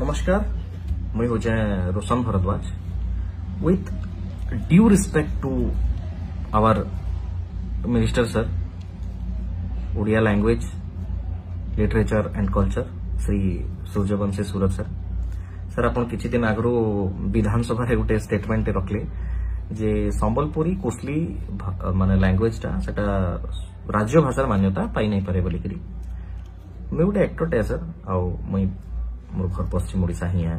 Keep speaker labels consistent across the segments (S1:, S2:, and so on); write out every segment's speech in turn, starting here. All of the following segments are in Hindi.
S1: नमस्कार, मुझे हो जाए Roshan Bhardwaj with due respect to our minister sir Odia language literature and culture Shri Suryavanshi Surat sir sir आपन किछि दिन आगरो विधानसभा रे गोटे स्टेटमेंट रखले जे संबलपुरी कोसली माने लैंग्वेज टा सेटा राज्य भाषा मान्यता पाई नहीं पारे बोली करी मैं गोटे एक्टर टे सर आउ मैं मोर घर पश्चिम ओडिशा ही है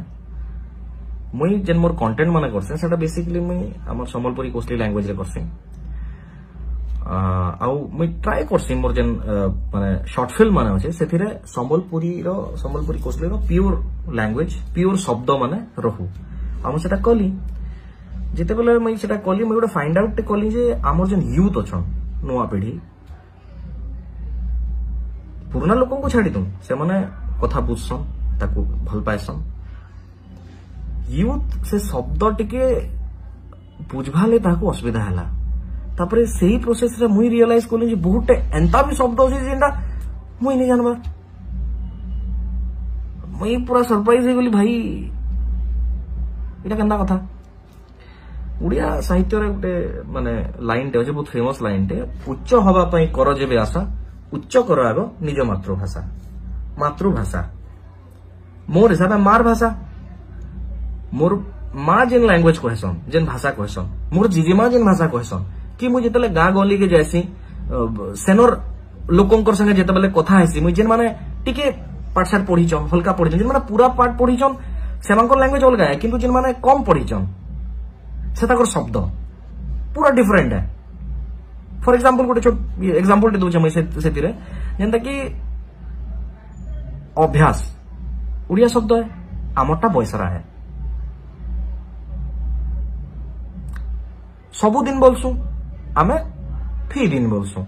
S1: मुई जेन मोर कंटेंट माने करसे सेटा बेसिकली मुई हमर संबलपुरी कोसली लैंग्वेज रे करसे आउ मुई ट्राई करसी मोर जेन माने शॉर्ट फिल्म माने अछि सेथिरे संबलपुरी कोसली रो प्योर लैंग्वेज प्योर शब्द माने रहू हम सेटा कली जेते बेले मुई सेटा कली मुई गोटे फाइंड आउट कली जे हमर जेन यूथ अछन नोआ पीढ़ी पुराना लोकन को छाड़ी दूं से माने कथा बुझसन ताकू भल पाएसन यूथ से शब्द टिके बुझवाले ताकू असुविधा हैला तापरे सेही प्रोसेस रे मुई रियलाइज करली जे बहुत एंता भी शब्द अछि जेंडा मुई नहीं जानबा मुई पूरा सरप्राइज हे गेली भाई एटा केंदा कथा उड़िया साहित्य रे गोटे माने लाइन टे अछि बहुत फेमस लाइन टे उच्च हवा पई कर जेबे आशा उच्च कर आगो निज मातृभाषा मोर हिसाब मार भाषा मोर माँ जेन लैंग्वेज कहसन जेन भाषा कहसन मोर जीजीमा जेन भाषा कहसन कि मुझे जेतले गाँ गली के जायसी सेनर लोकंकर संगे जेतबेले कथा हेसी मुझे जेन माने टिके पाठशाठ पढ़ीचन हल्का पढ़ीचन जेन माने पूरा पाठ पढ़ीचन सेमानकर लैंग्वेज अलगा है किंतु जेन माने कम पढ़ीचन सेताकर शब्द पूरा डिफरेंट है फॉर एग्जांपल गोटे छोट एग्जांपल दूचे मुझे सेतिरे जेंता कि अभ्यास उड़िया शब्द है आमरटा बयसरा है सबु दिन बोलसु आमे फी दिन बोलसु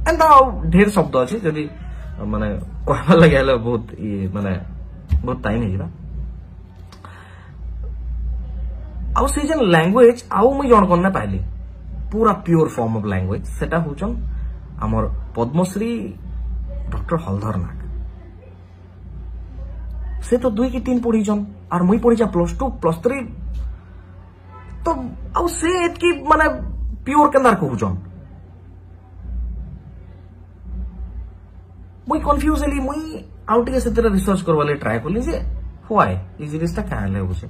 S1: एंता ढेर शब्द अछि जदि माने कहबा लगे हले बहुत माने बहुत टाइम हे जिबा आउ से जन लैंग्वेज आउ मुई जण करना पाइली पूरा प्योर फॉर्म ऑफ लैंग्वेज सेटा होचन हमर पद्मश्री डॉक्टर हलधर नाग से तो 2 की 3 पढ़ीचन और मुई पढ़ीचा +2 +3 तो आउ से एतकी माने प्योर केंदार कहूचन मुई कंफ्यूज हेली मुई आउट के सेतरे रिसर्च करवाले ट्राई करली जे व्हाई ई जिनिसटा काहे होचे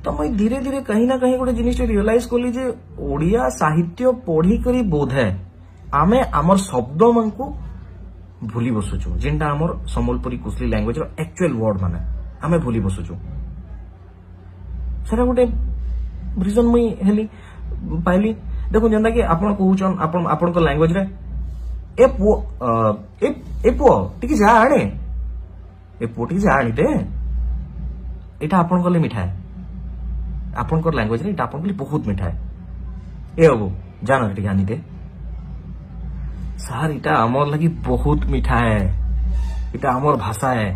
S1: तो मुई धीरे धीरे कहीं ना कहीं गोटे जिनिस रियलाइज करली जे ओडिया साहित्य पढ़ी करी बोधे आमे हमर शब्द मानकू भूली बसुचु जेंटा हमर संबलपुरी कोसली लैंग्वेज रो एक्चुअल वर्ड माने आमे भूली बसुचु सेटा गोटे रीजन मुई हेली पाइली देखो जेंदा कि आपण कहूचन आपण को लैंग्वेज रे ए पो टिके जा आणे ए पो टिके जा आणी ते एटा आपण को ले मिठा है आपण को लैंग्वेज रे एटा आपण को ले बहुत मिठा है ए अबो जाना टिके आनी ते सर इटा आमर लगी बहुत मीठा है इटा आमर भाषा है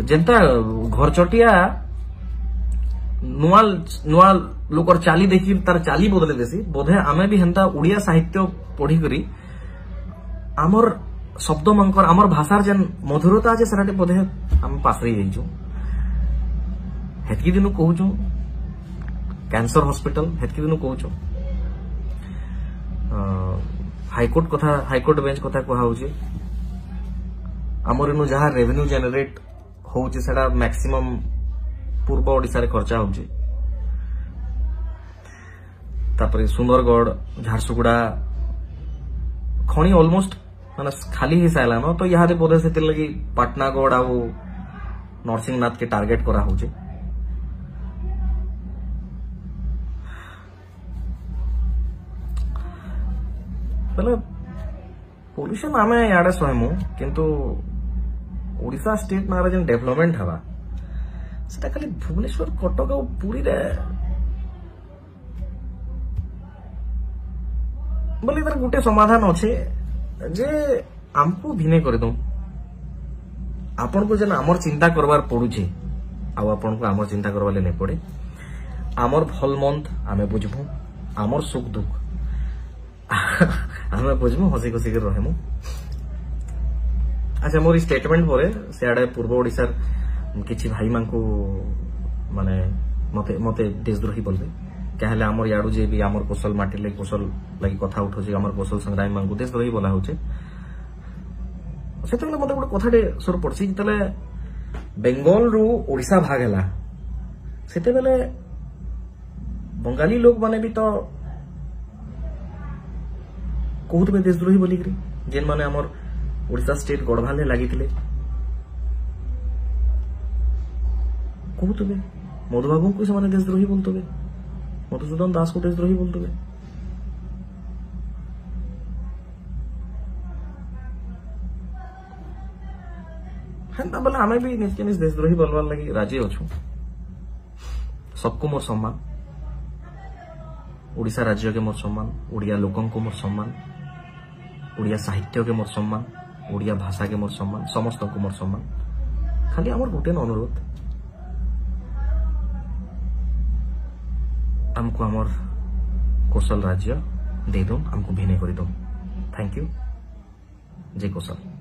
S1: जेंता घर चटिया नुआ लोकर चाली देखी तार चाली बदले देसी बोधे आमे भी हेंता उड़िया साहित्य पढ़ी करी आमर शब्द मंकर आमर भाषार जेन मधुरता जे सराटे बोधे हम पासरी जाइछु हेतकी दिनु कहूछु कैंसर हॉस्पिटल हेतकी दिनु कहूछु हाईकोर्ट बेंच कथा कहा होची हमर इनु जहां रेवेन्यू जनरेट होची सेडा मैक्सिमम पूर्व ओडिसा रे खर्चा होची तापरे सुंदरगढ़ झारसुगुड़ा खणी ऑलमोस्ट माने खाली ही साइला न तो यहाँ दे बोधे से लगी पाटनागढ़ आ नरसिंहनाथ के टारगेट करा होची पहले पोल्यूशन आमे याडे सहमु किंतु ओडिशा स्टेट ना जेन डेवलपमेंट हवा सेटा खाली भुवनेश्वर कटक और पुरी रे बोले इधर गुटे समाधान अच्छे जे हमको भिने कर दो आपन को जेन आमर चिंता करवार पड़ुछे आ आपन को आमर चिंता करवाले नहीं पड़े आमर भल मंद आमे बुझबू आमर सुख दुख हमें बुझमु हसी खुशी कर रहमु अच्छा मोर स्टेटमेंट परे सियाडे पूर्व ओडिशार किछि भाई मानकु माने मते मते देशद्रोही बोलबे कहले हमर याडू जे भी हमर कोसल माटी ले कोसल लागि कथा उठो जे हमर कोसल संग्राम मानकु देशद्रोही बोला होचे सेतले मते गोटे कथाटे सर पड़छि तले बेंगल रु ओडिशा भाग हला सेते बेले बंगाली लोक माने भी तो कहूतबे देशद्रोही बोली करी जेन माने हमर ओडिशा स्टेट गढ़वाल लगी कहते मधुबाबू को से देशद्रोही बोलते मधुसूदन दास को देशद्रोही बोलते हेन्ता बोले आम भी निज निज देशद्रोही बोलवार लगी राजी अच्छु सबको मोर सम्मान ओडिशा राज्य के मोर सम्मान ओडिया लोकन को मोर सम्मान ओडिया साहित्य के मोर सम्मान ओडिया भाषा के मोर सम्मान समस्त को मोर सम्मान खाली आमर गोटे अनुरोध आमको आमर कौशल राज्य दे दो आमको भिने कर दो थैंक यू जय कौशल।